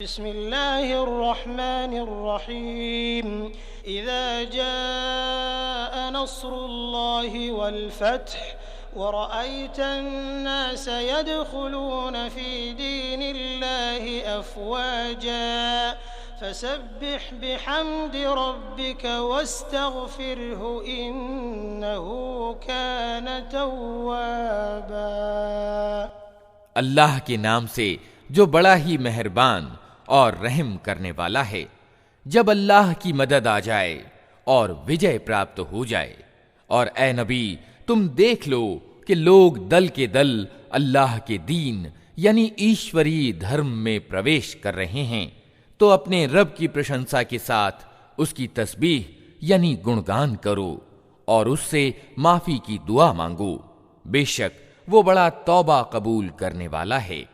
बिस्मिल्लाहिर्रहमानिर्रहीम इज़ा जाअ नस्रुल्लाहि वल फ़त्ह वरअयतन्नास यदख़ुलून फ़ी दीनिल्लाहि अफ़वाजा फ़सब्बिह बिहम्दि रब्बिक वस्तग़फ़िरहु इन्नहु कान तव्वाबा। अल्लाह के नाम से जो बड़ा ही मेहरबान और रहम करने वाला है। जब अल्लाह की मदद आ जाए और विजय प्राप्त हो जाए, और ए नबी तुम देख लो कि लोग दल के दल अल्लाह के दीन यानी ईश्वरीय धर्म में प्रवेश कर रहे हैं, तो अपने रब की प्रशंसा के साथ उसकी तस्बीह यानी गुणगान करो और उससे माफी की दुआ मांगो। बेशक वो बड़ा तौबा कबूल करने वाला है।